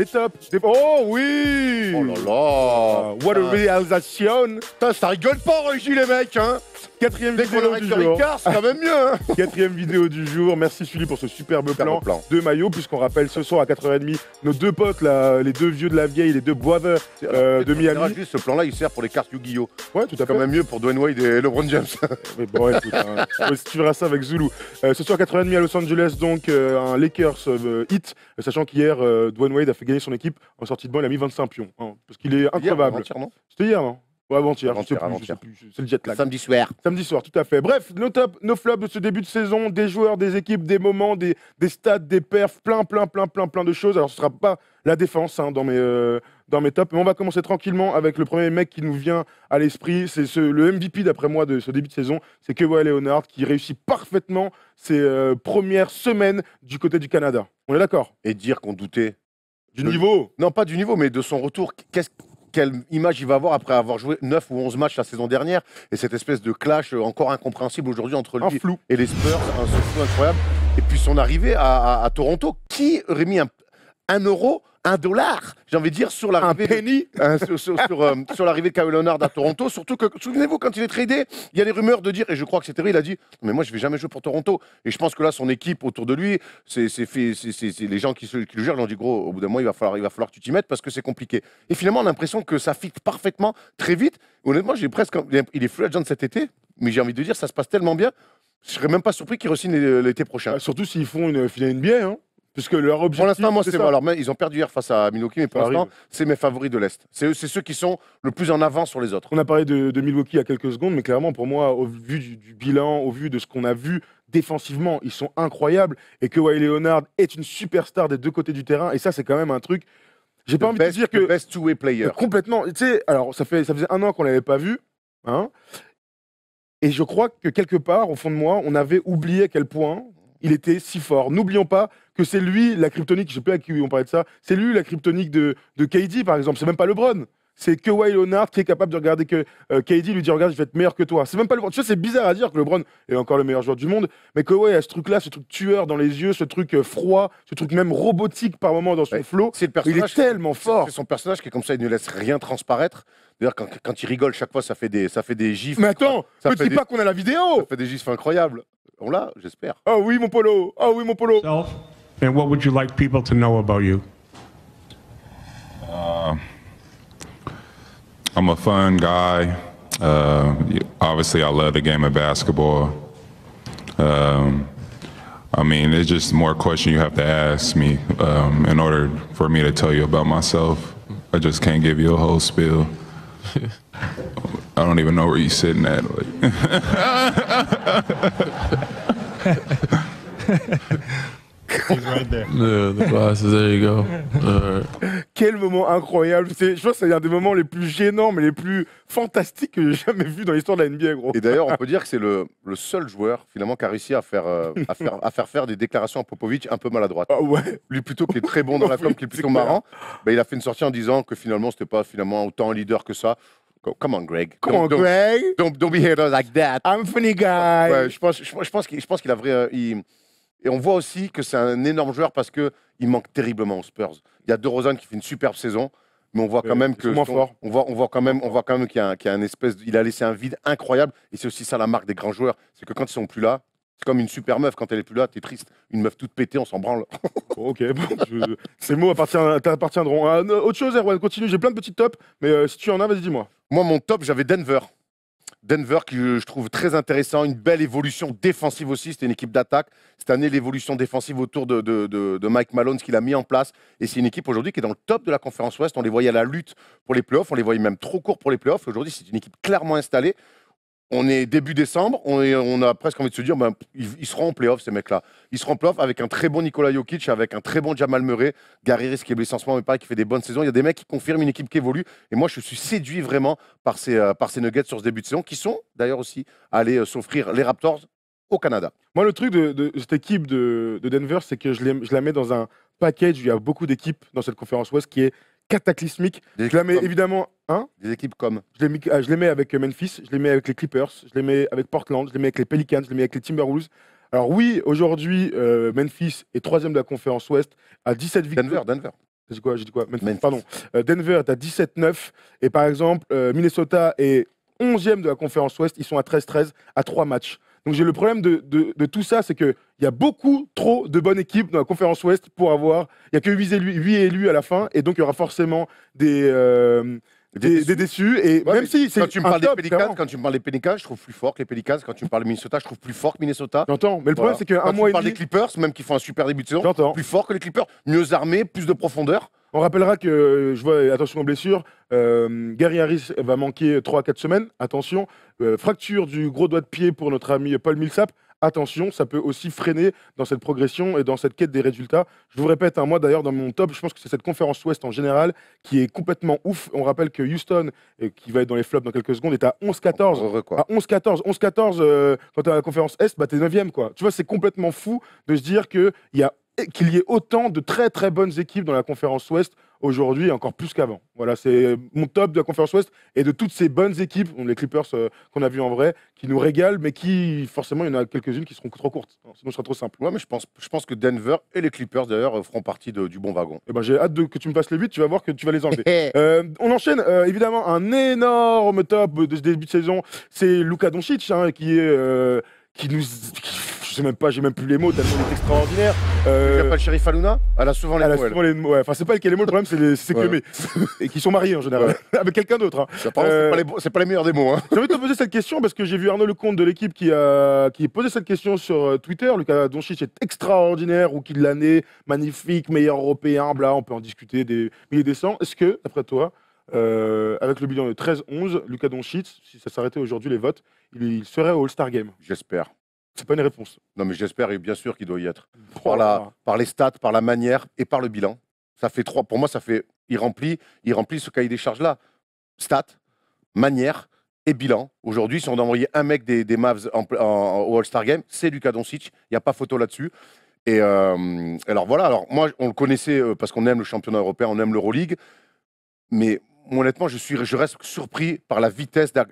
Des tops. Oh oui. Oh là là. What a réalisation. Putain, ça rigole pas, Régis, les mecs, hein. Quatrième Dès qu'on vidéo arrête du le jour. Ricard, c'est quand même mieux, hein. Quatrième vidéo du jour. Merci Sully pour ce superbe plan de maillot. Puisqu'on rappelle ce soir à 4h30, nos deux potes, là, les deux vieux de la vieille, les deux brothers de Miami. Juste, ce plan-là, il sert pour les cartes Yu-Gi-Oh! Ouais, tout à C'est quand fait. même mieux pour Dwayne Wade et LeBron James. Mais bon, écoute, hein, tu verras ça avec Zulu. Ce soir 4h30 à Los Angeles, donc un Lakers hit, sachant qu'hier, Dwayne Wade a fait gagner son équipe en sortie de banc, il a mis 25 pions. Hein, parce qu'il est increvable. C'était hier, non? Ouais, avant-hier, je sais plus, c'est le jet lag. Samedi soir. Samedi soir, tout à fait. Bref, nos tops, nos flops de ce début de saison, des joueurs, des équipes, des moments, des stats, des perfs, plein de choses. Alors, ce sera pas la défense hein, dans mes tops, mais on va commencer tranquillement avec le premier mec qui nous vient à l'esprit. C'est le MVP, d'après moi, de ce début de saison. C'est Kawhi Leonard qui réussit parfaitement ses premières semaines du côté du Canada. On est d'accord? Et dire qu'on doutait. Du niveau? Non, pas du niveau, mais de son retour. Quelle image il va avoir après avoir joué 9 ou 11 matchs la saison dernière et cette espèce de clash encore incompréhensible aujourd'hui entre lui et les Spurs, un flou incroyable. Et puis son arrivée à Toronto, qui aurait mis un euro, $1, j'ai envie de dire, sur l'arrivée sur l'arrivée de Kawhi Leonard à Toronto. Surtout que, souvenez-vous, quand il est tradé, il y a les rumeurs de dire, et je crois que c'était vrai, il a dit mais moi je vais jamais jouer pour Toronto. Et je pense que là, son équipe autour de lui, c'est les gens qui le gèrent, ils ont dit gros, au bout d'un moment, il va falloir que tu t'y mettes parce que c'est compliqué. Et finalement, on a l'impression que ça fit parfaitement très vite. Honnêtement, il est free agent cet été, mais j'ai envie de dire, ça se passe tellement bien, je serais même pas surpris qu'il re-signe l'été prochain. Surtout s'ils font une finale NBA, hein. Puisque leur objectif, pour l'instant, moi, c'est ça. Alors, ils ont perdu hier face à Milwaukee, mais pour l'instant, c'est mes favoris de l'Est. C'est ceux qui sont le plus en avant sur les autres. On a parlé de Milwaukee il y a quelques secondes, mais clairement, pour moi, au vu du bilan, au vu de ce qu'on a vu défensivement, ils sont incroyables. Et que Kawhi Leonard est une superstar des deux côtés du terrain. Et ça, c'est quand même un truc. J'ai pas envie de dire que. Le best two-way player. Complètement. Tu sais, alors, ça faisait un an qu'on l'avait pas vu. Hein, et je crois que quelque part, au fond de moi, on avait oublié à quel point il était si fort. N'oublions pas que c'est lui la kryptonique, je sais plus à qui on parlait de ça, c'est lui la kryptonique de KD par exemple, c'est même pas LeBron. C'est Kawhi Leonard qui est capable de regarder que KD lui dit regarde, je vais être meilleur que toi. C'est même pas LeBron. Tu sais, c'est bizarre à dire que LeBron est encore le meilleur joueur du monde, mais Kawhi a ce truc-là, ce truc tueur dans les yeux, ce truc froid, ce truc même robotique par moment dans son flow. Il est tellement fort. C'est son personnage qui est comme ça, il ne laisse rien transparaître. D'ailleurs, quand il rigole, chaque fois, ça fait des gifs. Mais attends, ne dis pas qu'on a la vidéo. Ça fait des gifs incroyables. On l'a, j'espère. Oh oui, mon polo. Oh oui, mon polo. And what would you like people to know about you? I'm a fun guy. Obviously, I love the game of basketball. I mean, it's just more questions you have to ask me in order for me to tell you about myself. I just can't give you a whole spiel. I don't even know where you're sitting at. He's right there. Yeah, the glasses, there you go. Quel moment incroyable. Je pense que c'est un des moments les plus gênants, mais les plus fantastiques que j'ai jamais vu dans l'histoire de la NBA, gros. Et d'ailleurs, on peut dire que c'est le seul joueur, finalement, qui a réussi à faire des déclarations à Popovic un peu maladroites. Ah ouais. Lui, plutôt qui est très bon dans la com, qui est plutôt marrant, bah, il a fait une sortie en disant que finalement, c'était pas finalement autant un leader que ça. Come on, Greg. Greg. Don't be here like that. I'm funny guy. Ouais, je pense qu'il a vrai. Et on voit aussi que c'est un énorme joueur parce qu'il manque terriblement aux Spurs. Il y a DeRozan qui fait une superbe saison, mais on voit quand même que on voit quand même qu'il y a un espèce il a laissé un vide incroyable. Et c'est aussi ça la marque des grands joueurs, c'est que quand ils sont plus là, c'est comme une super meuf, quand elle est plus là, t'es triste. Une meuf toute pétée, on s'en branle. Ok, bon, ces mots t'appartiendront. Autre chose, Erwan, continue. J'ai plein de petits tops, mais si tu en as, vas-y, dis-moi. Moi, mon top, j'avais Denver. Denver, qui je trouve très intéressant, une belle évolution défensive aussi. C'était une équipe d'attaque. Cette année, l'évolution défensive autour de Mike Malone, ce qu'il a mis en place. Et c'est une équipe aujourd'hui qui est dans le top de la conférence Ouest. On les voyait à la lutte pour les playoffs. On les voyait même trop court pour les playoffs. Aujourd'hui, c'est une équipe clairement installée. On est début décembre. On a presque envie de se dire ils seront en playoffs, ces mecs-là. Ils seront en playoffs avec un très bon Nikola Jokic, avec un très bon Jamal Murray. Gary Harris qui est blessé en ce moment, mais pareil, qui fait des bonnes saisons. Il y a des mecs qui confirment une équipe qui évolue. Et moi, je suis séduit vraiment par ces Nuggets sur ce début de saison, qui sont d'ailleurs aussi allés s'offrir les Raptors au Canada. Moi, le truc de cette équipe de Denver, c'est que je la mets dans un package où il y a beaucoup d'équipes dans cette conférence Ouest qui est cataclysmique. Je la mets évidemment. Hein, des équipes comme. Je les mets avec Memphis, je les mets avec les Clippers, je les mets avec Portland, je les mets avec les Pelicans, je les mets avec les Timberwolves. Alors oui, aujourd'hui, Memphis est 3e de la conférence Ouest à 17 victoires. Denver. J'ai dit quoi Memphis. Pardon. Denver est à 17-9. Et par exemple, Minnesota est 11e de la conférence Ouest. Ils sont à 13-13 à 3 matchs. Donc j'ai le problème de tout ça, c'est qu'il y a beaucoup trop de bonnes équipes dans la conférence Ouest pour avoir... Il n'y a que 8 élus à la fin. Et donc il y aura forcément des déçus. Et ouais, même si c'est quand tu me parles top, des Pelicans, je trouve plus fort que les Pelicans. Quand tu me parles de Minnesota, je trouve plus fort que Minnesota. J'entends. Mais le problème, c'est qu'un quand mois et tu me parles demi... des Clippers, même qui font un super début de saison, J'entends. plus fort que les Clippers, mieux armés, plus de profondeur. On rappellera que, je vois, attention aux blessures, Gary Harris va manquer 3 à 4 semaines. Attention, fracture du gros doigt de pied pour notre ami Paul Millsap. Attention, ça peut aussi freiner dans cette progression et dans cette quête des résultats. Je vous répète, moi d'ailleurs, dans mon top, je pense que c'est cette conférence Ouest en général qui est complètement ouf. On rappelle que Houston, qui va être dans les flops dans quelques secondes, est à 11-14. À 11-14. 11-14, quand tu es à la conférence Est, bah, tu es 9e. Quoi. Tu vois, c'est complètement fou de se dire qu'il y ait autant de très très bonnes équipes dans la conférence Ouest aujourd'hui, encore plus qu'avant. Voilà, c'est mon top de la conférence Ouest et de toutes ces bonnes équipes, les Clippers qu'on a vu en vrai, qui nous régalent, mais qui, forcément, il y en a quelques-unes qui seront trop courtes. Sinon, ce sera trop simple. Ouais, mais je pense que Denver et les Clippers, d'ailleurs, feront partie du bon wagon. Et ben, j'ai hâte que tu me passes les 8, tu vas voir que tu vas les enlever. On enchaîne, évidemment, un énorme top de ce début de saison. C'est Luka Doncic, je sais même pas, j'ai même plus les mots, tellement il est extraordinaire. Tu pas le shérif Aluna? Elle a souvent les mots. Ouais. Enfin, c'est pas lequel les mots, le problème, c'est que mais et qui sont mariés en général, avec quelqu'un d'autre. Hein. C'est pas les meilleurs des mots. Hein. J'ai envie de te poser cette question parce que j'ai vu Arnaud Lecomte de l'équipe qui a posé cette question sur Twitter. Luka Doncic est extraordinaire, rookie de l'année, magnifique, meilleur européen, bla, on peut en discuter des milliers des cents. Est-ce que, d'après toi, avec le bilan de 13-11, Luka Doncic, si ça s'arrêtait aujourd'hui les votes, il serait au All-Star Game? J'espère. C'est pas une réponse. Non, mais j'espère et bien sûr qu'il doit y être. Par les stats, par la manière et par le bilan. Ça fait 3. Pour moi, ça fait. Il remplit ce cahier des charges-là. Stats, manière et bilan. Aujourd'hui, si on doit envoyer un mec des Mavs au All-Star Game, c'est Luka Doncic. Il n'y a pas photo là-dessus. Et alors voilà. Alors moi, on le connaissait parce qu'on aime le championnat européen, on aime l'Euroleague. Mais honnêtement, je reste surpris par la vitesse à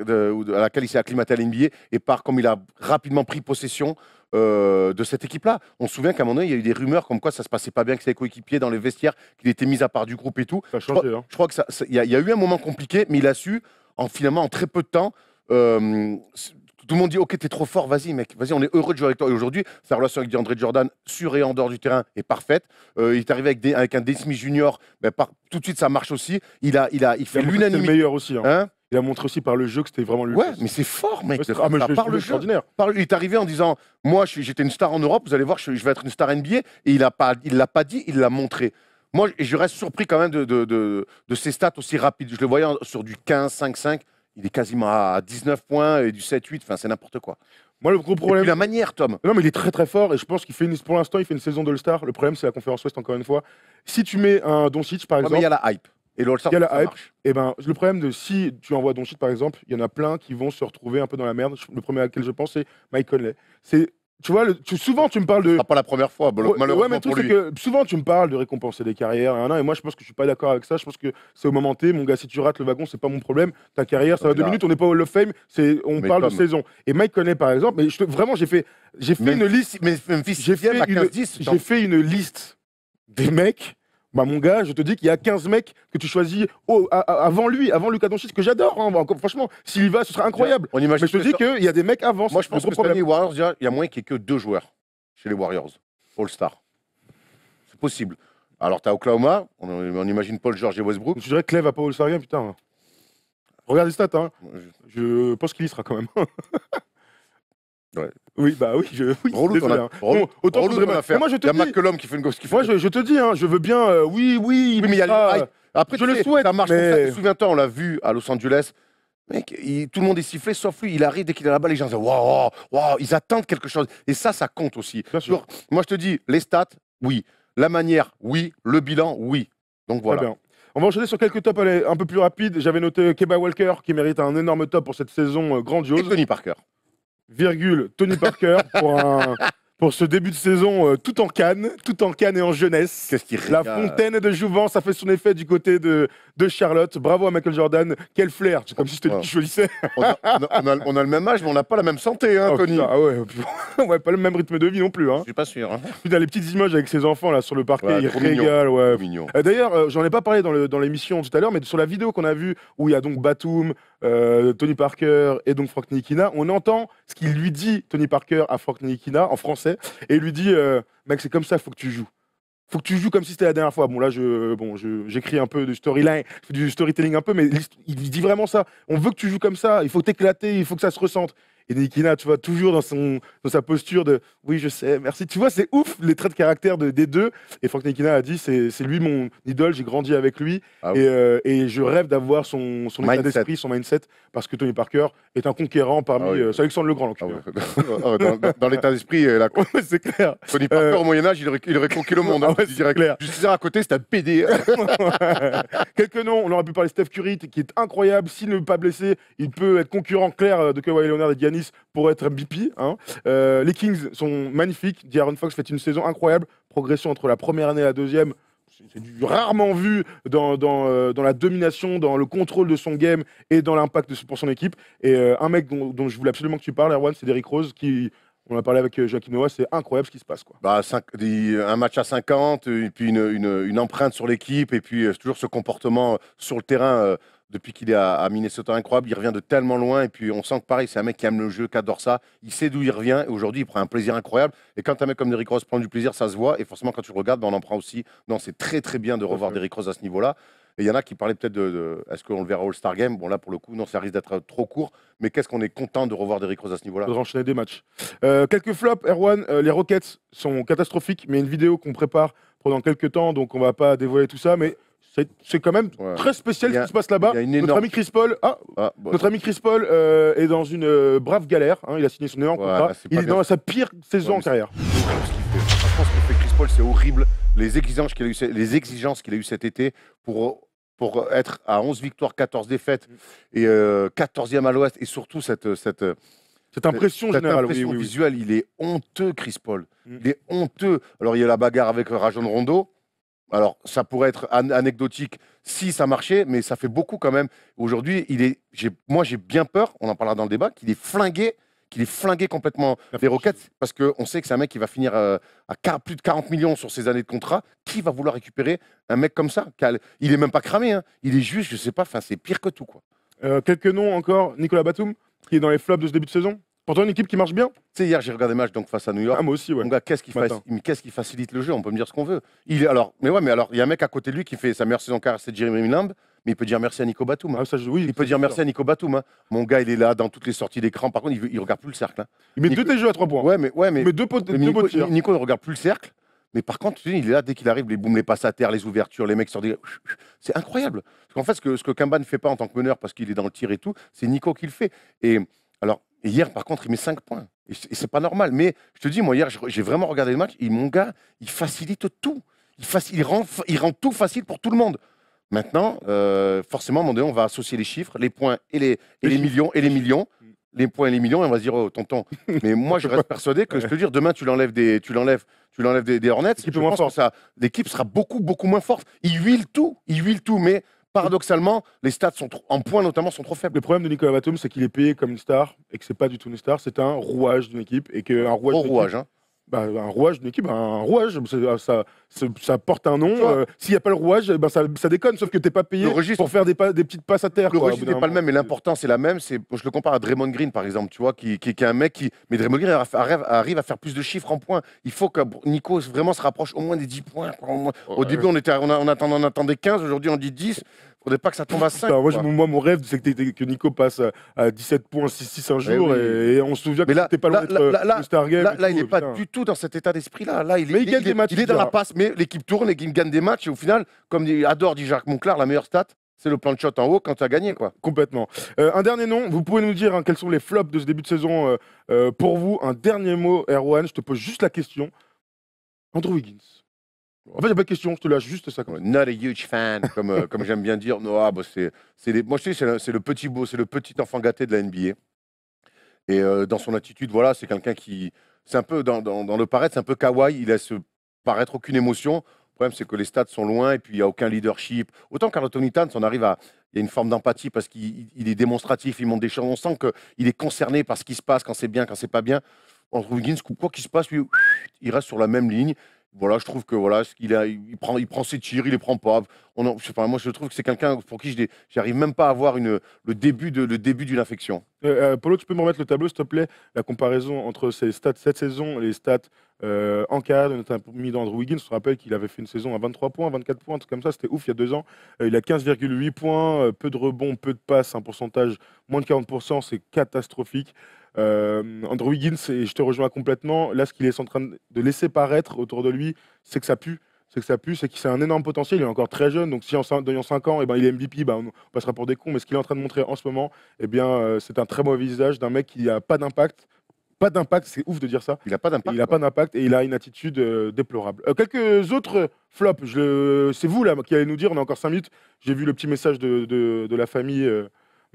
laquelle il s'est acclimaté à l'NBA et par comme il a rapidement pris possession de cette équipe-là. On se souvient qu'à un moment donné, il y a eu des rumeurs comme quoi ça se passait pas bien avec ses coéquipiers dans les vestiaires, qu'il était mis à part du groupe et tout. Ça a changé, je crois que il y a eu un moment compliqué, mais il a su, finalement, en très peu de temps, tout le monde dit « Ok, t'es trop fort, vas-y mec, vas-y, on est heureux de jouer avec toi. » Et aujourd'hui, sa relation avec DeAndre Jordan, sur et en dehors du terrain, est parfaite. Il est arrivé avec un Dennis Smith Junior, tout de suite ça marche aussi. Il fait l'unanimité. C'est le meilleur aussi. Hein. Il a montré aussi par le jeu que c'était vraiment lui. Ouais, mais c'est fort, mec. Par le jeu. Il est arrivé en disant « Moi, j'étais une star en Europe, vous allez voir, je vais être une star NBA. » Et il l'a pas dit, il l'a montré. Moi, je reste surpris quand même de ses stats aussi rapides. Je le voyais sur du 15-5-5. Il est quasiment à 19 points et du 7-8, enfin c'est n'importe quoi. Moi, le gros problème. Et puis la manière, Tom. Non, mais il est très très fort et je pense pour l'instant, il fait une saison d'All-Star. Le problème, c'est la conférence Ouest, encore une fois. Si tu mets un Doncic, par exemple. Mais il y a la hype. Et l'All-Star, il y a la hype. Et ben, le problème si tu envoies Doncic, par exemple, il y en a plein qui vont se retrouver un peu dans la merde. Le premier à lequel je pense, c'est Mike Conley. Tu vois, souvent tu me parles de. Ce sera pas la première fois, malheureusement mais pour lui. Que souvent tu me parles de récompenser des carrières, et moi je pense que je suis pas d'accord avec ça. Je pense que c'est au moment T, mon gars, si tu rates le wagon, c'est pas mon problème. Ta carrière, ça va 2 minutes, on n'est pas au Hall of Fame, on parle de saison. Et Mike Conley, par exemple, mais vraiment, j'ai fait une liste. J'ai fait une liste des mecs. Bah mon gars, je te dis qu'il y a 15 mecs que tu choisis avant lui, avant Luka Doncic, que j'adore. Hein, franchement, s'il y va, ce sera incroyable. Mais je te dis qu'il y a des mecs avant. Moi, je pense que les Warriors, il y a moins qu'il n'y ait que 2 joueurs chez les Warriors, All-Star. C'est possible. Alors, tu as Oklahoma, on imagine Paul George et Westbrook. Tu dirais que Clay va pas All-Star Game, putain. Regarde les stats, hein. Je pense qu'il y sera quand même. Ouais. Oui, bah oui, Relou, autant on a fait. Moi, je te dis. Il y a McCollum qui fait une gosse qui fait. Moi, je te dis, hein, je veux bien. Oui, mais il y a après, je le souhaite. Ça marche. Mais... Souviens-toi, on l'a vu à Los Angeles. Mec, tout le monde est sifflé, sauf lui. Il arrive dès qu'il a la balle, les gens disent waouh, ils attendent quelque chose. Et ça compte aussi. Bien sûr. Moi, je te dis, les stats, oui. La manière, oui. Le bilan, oui. Donc voilà. Très bien. On va enchaîner sur quelques tops un peu plus rapides. J'avais noté Kemba Walker qui mérite un énorme top pour cette saison grandiose. Et Tony Parker. Tony Parker pour ce début de saison tout en canne et en jeunesse. Qu'est-ce qui La fontaine de Jouvence a fait son effet du côté de Charlotte. Bravo à Michael Jordan. Quel flair. C'est comme si je te choisissais. On a le même âge, mais on n'a pas la même santé, hein, Tony. Ah ouais. Ouais, pas le même rythme de vie non plus. Hein. Je suis pas sûr. Hein. Putain, les petites images avec ses enfants là sur le parquet, Ouais, ils trop mignon, régalent. Ouais. trop mignon. D'ailleurs, j'en ai pas parlé dans l'émission tout à l'heure, mais sur la vidéo qu'on a vue où il y a donc Batum, Tony Parker et donc Frank Ntilikina, on entend ce qu'il lui dit Tony Parker à Frank Ntilikina en français et il lui dit mec, c'est comme ça, faut que tu joues. Faut que tu joues comme si c'était la dernière fois. Bon, là, j'écris un peu de storyline, je fais du storytelling un peu, mais il dit vraiment ça. On veut que tu joues comme ça, il faut t'éclater, il faut que ça se ressente. Et Ntilikina, tu vois, toujours dans sa posture de oui, je sais, merci. Tu vois, c'est ouf les traits de caractère des deux. Et Frank Ntilikina a dit c'est lui mon idole, j'ai grandi avec lui. Ah oui. Et je rêve d'avoir son état d'esprit, son mindset, parce que Tony Parker est un conquérant parmi. C'est Alexandre le Grand, l'enculé. Dans l'état d'esprit, C'est clair. Tony Parker, au Moyen-Âge, il aurait conquis le monde. Ah ouais, c'est clair. Juste à côté, c'est un PD. Quelques noms, on aurait pu parler de Steph Curry, qui est incroyable. S'il ne veut pas blessé, il peut être concurrent clair de Kawhi Leonard et Giannis pour être MVP. Hein. Les Kings sont magnifiques. De'Aaron Fox fait une saison incroyable. Progression entre la première année et la deuxième. C'est rarement vu dans la domination, dans le contrôle de son game et dans l'impact pour son équipe. Et un mec dont je voulais absolument que tu parles, Erwan, c'est Derrick Rose, qui... On a parlé avec Joachim Noah, c'est incroyable ce qui se passe. Quoi. Bah, un match à 50, et puis une empreinte sur l'équipe, et puis toujours ce comportement sur le terrain depuis qu'il est à Minnesota incroyable. Il revient de tellement loin, et puis on sent que pareil, c'est un mec qui aime le jeu, qui adore ça. Il sait d'où il revient, et aujourd'hui, il prend un plaisir incroyable. Et quand un mec comme Derrick Rose prend du plaisir, ça se voit, et forcément, quand tu le regardes, on en prend aussi. Non, c'est très très bien de revoir Derrick Rose à ce niveau-là. Et il y en a qui parlaient peut-être est-ce qu'on le verra au All-Star Game. Bon, là, pour le coup, non, ça risque d'être trop court. Mais qu'est-ce qu'on est content de revoir Derrick Rose à ce niveau-là. Il faudra enchaîner des matchs. Quelques flops, Erwan. Les Rockets sont catastrophiques, mais il y a une vidéo qu'on prépare pendant quelques temps, donc on va pas dévoiler tout ça. Mais c'est quand même très spécial ce qui se passe là-bas. Notre ami Chris Paul, notre ami Chris Paul est dans une brave galère. Hein, il a signé son énorme contrat. Il est dans sa pire saison en carrière. Franchement, ce que fait Chris Paul, c'est horrible. Les exigences qu'il a eues cet été pour être à 11 victoires, 14 défaites et 14e à l'Ouest, et surtout cette impression générale, impression visuelle, il est honteux, Chris Paul. Il est honteux. Alors, il y a la bagarre avec Rajon Rondo. Alors, ça pourrait être anecdotique si ça marchait, mais ça fait beaucoup quand même. Aujourd'hui, moi, j'ai bien peur, on en parlera dans le débat, qu'il est flingué complètement les Rockets, parce qu'on sait que c'est un mec qui va finir à plus de 40 millions sur ses années de contrat. Qui va vouloir récupérer un mec comme ça? Il est même pas cramé, hein. Il est juste, je sais pas, c'est pire que tout, quoi. Quelques noms encore, Nicolas Batum, qui est dans les flops de ce début de saison. Pourtant, une équipe qui marche bien. Tu sais, hier, j'ai regardé le match donc, face à New York. Ah, moi aussi, ouais. Mon gars, qu'est-ce qui facilite le jeu? On peut me dire ce qu'on veut. Mais alors, il y a un mec à côté de lui qui fait sa meilleure saison carrière, c'est Jeremy Lamb. Mais il peut dire merci à Nico Batum. Hein. Il peut dire merci à Nico Batum. Hein. Mon gars, il est là dans toutes les sorties d'écran. Par contre, il regarde plus le cercle. Hein. Il met deux des jeux à 3 points. Ouais, mais Nico ne regarde plus le cercle. Mais par contre, il est là dès qu'il arrive, les passes à terre, les ouvertures, les mecs sur des. C'est incroyable. Parce qu'en fait, ce que Kemba ne fait pas en tant que meneur, parce qu'il est dans le tir et tout, c'est Nico qui le fait. Et hier, par contre, il met 5 points. Et c'est pas normal. Mais je te dis, moi, hier, j'ai vraiment regardé le match. Et mon gars, il facilite tout. Il rend tout facile pour tout le monde. Maintenant, forcément, à un moment donné, on va associer les chiffres, les points et les millions et les millions. Les points et les millions, et on va se dire, oh, tonton. Mais moi, je reste persuadé que, je te dire, demain, tu l'enlèves des Hornets, l'équipe sera beaucoup, beaucoup moins forte. Ils huilent tout, mais paradoxalement, les stats en points notamment sont trop faibles. Le problème de Nicolas Batum, c'est qu'il est payé comme une star et que c'est pas du tout une star, c'est un rouage d'une équipe. Et qu'un rouage, hein. Un rouage d'une équipe, un rouage, ça porte un nom. S'il n'y a pas le rouage, ça déconne, sauf que tu n'es pas payé pour faire des petites passes à terre. Le registre n'est pas le même, mais l'importance est la même. Je le compare à Draymond Green, par exemple, tu vois, qui est un mec qui. Mais Draymond Green arrive à faire plus de chiffres en points. Il faut que Nico vraiment se rapproche au moins des 10 points. Au début, on attendait 15, aujourd'hui, on dit 10. Il ne faudrait pas que ça tombe à 5. Moi, mon rêve, c'est que Nico passe à 17 points, 6 un jour, et on se souvient que c'était pas loin d'être le Star Game. Là, il n'est pas du tout dans cet état d'esprit-là. Là, il gagne des matchs. Il est dans la passe, mais l'équipe tourne et il gagne des matchs. Et au final, comme dit Jacques Monclar, la meilleure stat, c'est le plan de shot en haut quand tu as gagné, quoi. Complètement. Un dernier nom, vous pouvez nous dire quels sont les flops de ce début de saison pour vous. Un dernier mot, Erwan, je te pose juste la question. Andrew Wiggins. En fait, il n'y a pas de question, je te lâche juste ça. Not a huge fan, comme j'aime bien dire. Non, moi, je sais, c'est le petit beau, c'est le petit enfant gâté de la NBA. Et dans son attitude, voilà, c'est quelqu'un qui, c'est un peu dans le paraître, c'est un peu kawaii. Il laisse paraître aucune émotion. Le problème, c'est que les stats sont loin et puis il n'y a aucun leadership. Autant Karl Anthony Towns, il y a une forme d'empathie parce qu'il est démonstratif, il montre des choses. On sent qu'il est concerné par ce qui se passe quand c'est bien, quand c'est pas bien. Andrew Wiggins, quoi qu'il se passe, lui, il reste sur la même ligne. Voilà, je trouve que voilà, il prend ses tirs, il les prend pas. Je sais pas, moi, je trouve que c'est quelqu'un pour qui j'arrive même pas à avoir le début d'une affection. Polo, tu peux me remettre le tableau, s'il te plaît? La comparaison entre ses stats cette saison et les stats en carrière, notamment mis d'Andrew Wiggins. On se rappelle qu'il avait fait une saison à 23 points, 24 points, un truc comme ça. C'était ouf il y a 2 ans. Il a 15,8 points, peu de rebonds, peu de passes, un pourcentage moins de 40%. C'est catastrophique. Andrew Wiggins, et je te rejoins complètement, là ce qu'il est en train de laisser paraître autour de lui, c'est que ça pue. C'est qu'il a un énorme potentiel, il est encore très jeune, donc si dans 5 ans, il est MVP, on passera pour des cons, mais ce qu'il est en train de montrer en ce moment, c'est un très mauvais visage d'un mec qui n'a pas d'impact. Pas d'impact, c'est ouf de dire ça. Il n'a pas d'impact. Il n'a pas d'impact et il a une attitude déplorable. Quelques autres flops, c'est vous là qui allez nous dire, on a encore 5 minutes, j'ai vu le petit message de la famille...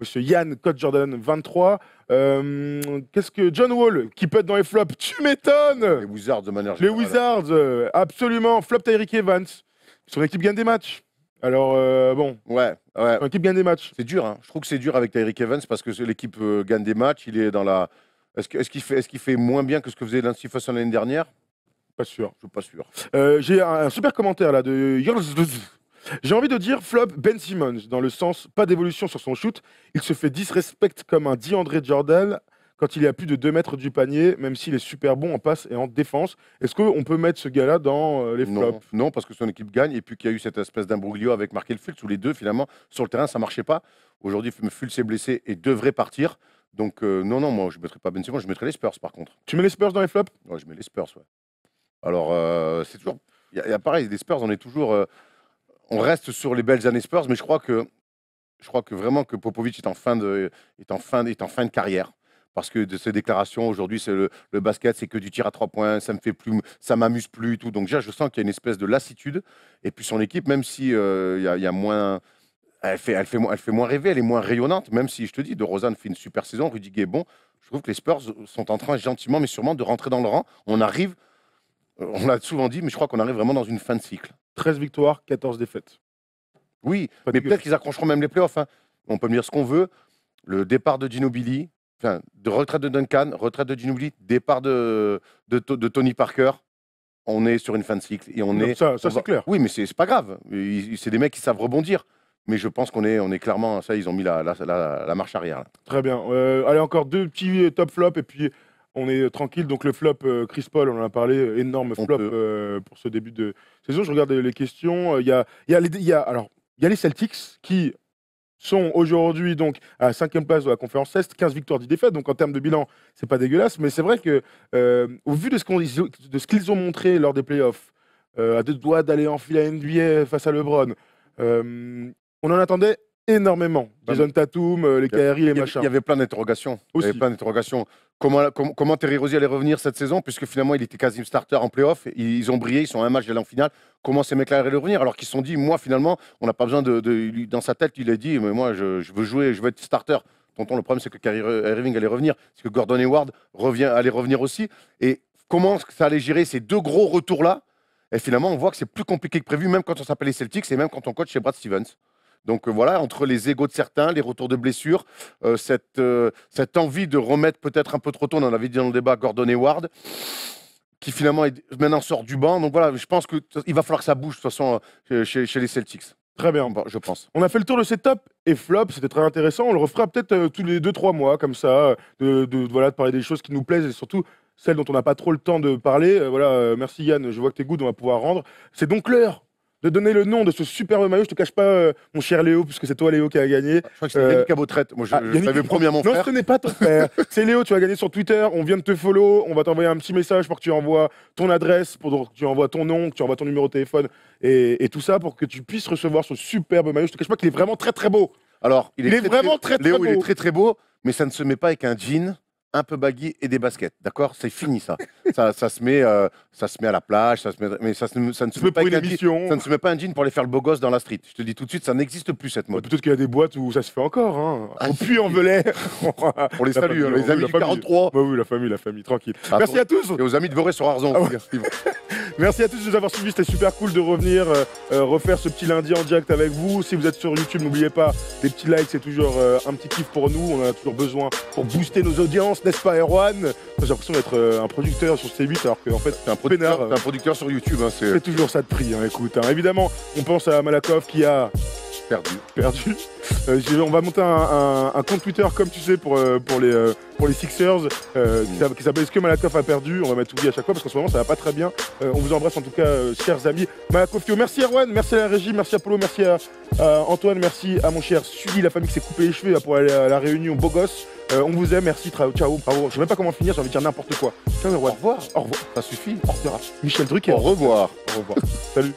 Monsieur Yann, Code Jordan 23. Qu'est-ce que John Wall qui peut être dans les flops? Tu m'étonnes. Les Wizards de manière générale. Les Wizards, absolument. Flop Tyreek Evans. Son équipe gagne des matchs. Alors bon. Ouais. Son équipe gagne des matchs. C'est dur. Hein. Je trouve que c'est dur avec Tyreek Evans parce que l'équipe gagne des matchs. Il est dans la. Est-ce qu'il fait moins bien que ce que faisait Lance Stephenson l'année dernière? Pas sûr. Je suis pas sûr. J'ai un super commentaire là de. J'ai envie de dire flop Ben Simmons, dans le sens pas d'évolution sur son shoot. Il se fait disrespect comme un DeAndre Jordan quand il est à plus de 2 mètres du panier, même s'il est super bon en passe et en défense. Est-ce qu'on peut mettre ce gars-là dans les flops? Non, parce que son équipe gagne et puis qu'il y a eu cette espèce d'imbroglio avec Markelle Fultz où les deux, finalement, sur le terrain, ça marchait pas. Aujourd'hui, Fultz est blessé et devrait partir. Donc, non, moi, je ne mettrais pas Ben Simmons, je mettrais les Spurs, par contre. Tu mets les Spurs dans les flops? Ouais, je mets les Spurs, ouais. Alors, c'est toujours... Il y a pareil, les Spurs, on est toujours... on reste sur les belles années Spurs, mais je crois que vraiment que Popovic est en fin de carrière. Parce que de ses déclarations, aujourd'hui, c'est le basket, c'est que du tir à 3 points, ça m'amuse plus, tout. Donc déjà, je sens qu'il y a une espèce de lassitude. Et puis son équipe, même si y a moins... Elle fait moins rêver, elle est moins rayonnante, même si, je te dis, DeRozan fait une super saison, Rudy Gay est bon. Je trouve que les Spurs sont en train, gentiment, mais sûrement, de rentrer dans le rang. On arrive, on l'a souvent dit, mais je crois qu'on arrive vraiment dans une fin de cycle. 13 victoires, 14 défaites. Oui, mais peut-être qu'ils accrocheront même les playoffs. Hein. On peut me dire ce qu'on veut. Le départ de Ginobili, de retraite de Duncan, retraite de Ginobili, départ de Tony Parker. On est sur une fin de cycle. Et ça c'est clair. Oui, mais c'est pas grave. C'est des mecs qui savent rebondir. Mais je pense qu'on est clairement... Ça, ils ont mis la marche arrière. Là. Très bien. Allez, encore 2 petits top flops et puis... On est tranquille, donc le flop Chris Paul, on en a parlé, énorme flop pour ce début de saison. Je regarde les questions. Il y a les Celtics qui sont aujourd'hui donc à la 5e place de la conférence Est, 15 victoires, 10 défaites. Donc en termes de bilan, c'est pas dégueulasse, mais c'est vrai que au vu de ce qu'ils ont montré lors des playoffs, à 2 doigts d'aller enfiler la NBA face à LeBron, on en attendait énormément. Jason Tatum, les Kyrie, les machins. Il y avait plein d'interrogations. Comment Terry Rozier allait revenir cette saison, puisque finalement il était quasi starter en playoff. Ils ont brillé, ils sont à un match d'aller en finale. Comment ces mecs-là allaient revenir alors qu'ils se sont dit, moi finalement, on n'a pas besoin dans sa tête, il a dit, mais moi je veux jouer, je veux être starter. Tonton, le problème c'est que Kyrie Irving allait revenir, c'est que Gordon Hayward allait revenir aussi. Et comment ça allait gérer ces 2 gros retours-là? Et finalement, on voit que c'est plus compliqué que prévu, même quand on s'appelle les Celtics et même quand on coach chez Brad Stevens. Donc voilà, entre les égos de certains, les retours de blessures, cette envie de remettre peut-être un peu trop tôt, on en avait dit dans le débat, Gordon Hayward, qui finalement maintenant sort du banc. Donc voilà, je pense qu'il va falloir que ça bouge de toute façon chez les Celtics. Très bien, je pense. On a fait le tour de ces tops et flops, c'était très intéressant. On le refera peut-être tous les 2-3 mois, comme ça, de parler des choses qui nous plaisent et surtout celles dont on n'a pas trop le temps de parler. Merci Yann, je vois que tes goûts, on va pouvoir rendre. C'est donc l'heure de donner le nom de ce superbe maillot. Je te cache pas, mon cher Léo, puisque c'est toi, Léo, qui a gagné. Je crois que c'était Yannick Abautrette. Moi, je l'avais promis à mon frère. Non, ce n'est pas ton frère. C'est Léo, tu as gagné sur Twitter. On vient de te follow. On va t'envoyer un petit message pour que tu envoies ton adresse, pour que tu envoies ton nom, que tu envoies ton numéro de téléphone et tout ça pour que tu puisses recevoir ce superbe maillot. Je te cache pas qu'il est vraiment très, très beau. Alors, il est vraiment très, très beau. Léo, il est très, très beau, mais ça ne se met pas avec un jean un peu baggy et des baskets, d'accord? C'est fini ça. ça se met à la plage, mais ça ne se met pas avec un jean. Ça ne se met pas un jean pour aller faire le beau gosse dans la street. Je te dis tout de suite, ça n'existe plus cette mode. Peut-être qu'il y a des boîtes où ça se fait encore. Hein. Au Puy-en-Velay. On les salue, les amis du 43. Bah oui, la famille, tranquille. Merci à tous. Et aux amis de Voré sur Arzon. Merci à tous de nous avoir suivis, c'était super cool de revenir refaire ce petit lundi en direct avec vous. Si vous êtes sur YouTube, n'oubliez pas, des petits likes, c'est toujours un petit kiff pour nous. On en a toujours besoin pour booster nos audiences, n'est-ce pas Erwan? J'ai l'impression d'être un producteur sur C8 alors qu'en fait c'est un producteur sur YouTube. Hein, c'est toujours ça de prix, hein, écoute. Hein. Évidemment, on pense à Malakoff qui a perdu. On va monter un compte Twitter comme tu sais pour les Sixers qui s'appelle Est-ce que Malakoff a perdu? On va mettre oubli à chaque fois parce qu'en ce moment ça va pas très bien. On vous embrasse en tout cas chers amis. Malakoff, merci Erwan, merci à la régie, merci à Polo, merci à Antoine, merci à mon cher Sully, la famille qui s'est coupé les cheveux là, pour aller à la réunion beau gosse. On vous aime, merci, ciao, bravo. Je sais même pas comment finir, j'ai envie de dire n'importe quoi. Au revoir. Au revoir. Ça suffit. Au revoir. Michel Drucker. Au revoir. Salut.